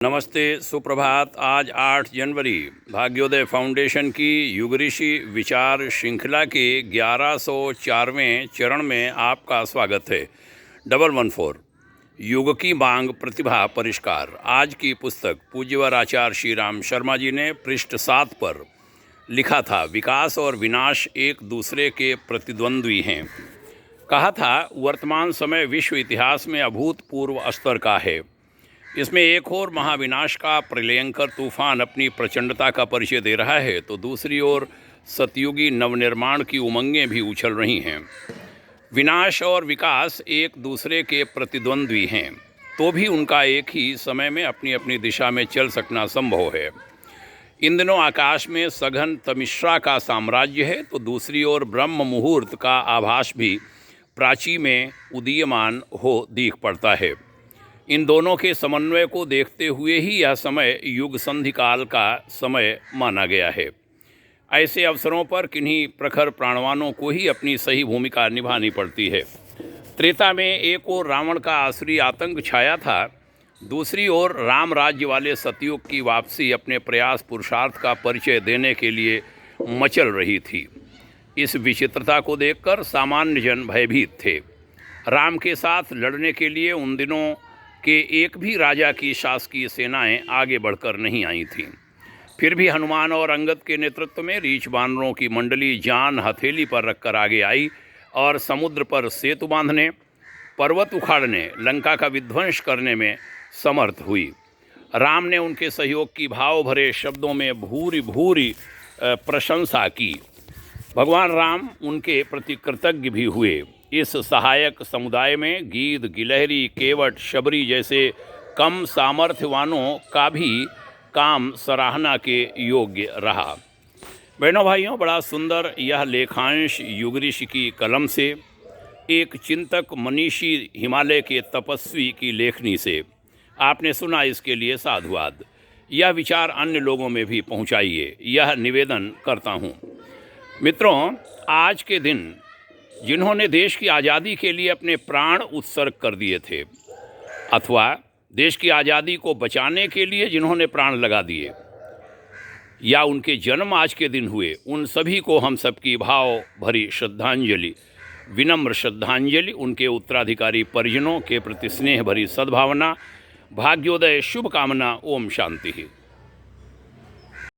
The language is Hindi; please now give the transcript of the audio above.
नमस्ते, सुप्रभात। आज 8 जनवरी भाग्योदय फाउंडेशन की युग ऋषि विचार श्रृंखला के 1104वें चरण में आपका स्वागत है। 114 युग की मांग प्रतिभा परिष्कार। आज की पुस्तक पूज्यवर आचार्य श्री राम शर्मा जी ने पृष्ठ 7 पर लिखा था, विकास और विनाश एक दूसरे के प्रतिद्वंद्वी हैं। कहा था, वर्तमान समय विश्व इतिहास में अभूतपूर्व स्तर का है। इसमें एक ओर महाविनाश का प्रलयंकर तूफान अपनी प्रचंडता का परिचय दे रहा है, तो दूसरी ओर सतयुगी नवनिर्माण की उमंगें भी उछल रही हैं। विनाश और विकास एक दूसरे के प्रतिद्वंद्वी हैं, तो भी उनका एक ही समय में अपनी अपनी दिशा में चल सकना संभव है। इन दिनों आकाश में सघन तमिश्रा का साम्राज्य है, तो दूसरी ओर ब्रह्म मुहूर्त का आभास भी प्राची में उदीयमान हो दिख पड़ता है। इन दोनों के समन्वय को देखते हुए ही यह समय युग संधि काल का समय माना गया है। ऐसे अवसरों पर किन्हीं प्रखर प्राणवानों को ही अपनी सही भूमिका निभानी पड़ती है। त्रेता में एक ओर रावण का आसुरी आतंक छाया था, दूसरी ओर राम राज्य वाले सतयुग की वापसी अपने प्रयास पुरुषार्थ का परिचय देने के लिए मचल रही थी। इस विचित्रता को देखकर सामान्य जन भयभीत थे। राम के साथ लड़ने के लिए उन दिनों कि एक भी राजा की शासकीय सेनाएं आगे बढ़कर नहीं आई थीं। फिर भी हनुमान और अंगद के नेतृत्व में रीछ बानरों की मंडली जान हथेली पर रखकर आगे आई और समुद्र पर सेतु बांधने, पर्वत उखाड़ने, लंका का विध्वंस करने में समर्थ हुई। राम ने उनके सहयोग की भाव भरे शब्दों में भूरी भूरी प्रशंसा की। भगवान राम उनके प्रति कृतज्ञ भी हुए। इस सहायक समुदाय में गीद, गिलहरी, केवट, शबरी जैसे कम सामर्थ्यवानों का भी काम सराहना के योग्य रहा। बहनों भाइयों, बड़ा सुंदर यह लेखांश युग ऋषि की कलम से, एक चिंतक मनीषी हिमालय के तपस्वी की लेखनी से आपने सुना। इसके लिए साधुवाद। यह विचार अन्य लोगों में भी पहुंचाइए, यह निवेदन करता हूं। मित्रों, आज के दिन जिन्होंने देश की आज़ादी के लिए अपने प्राण उत्सर्ग कर दिए थे, अथवा देश की आज़ादी को बचाने के लिए जिन्होंने प्राण लगा दिए, या उनके जन्म आज के दिन हुए, उन सभी को हम सबकी भाव भरी श्रद्धांजलि, विनम्र श्रद्धांजलि। उनके उत्तराधिकारी परिजनों के प्रति स्नेह भरी सद्भावना, भाग्योदय शुभकामना। ओम शांति।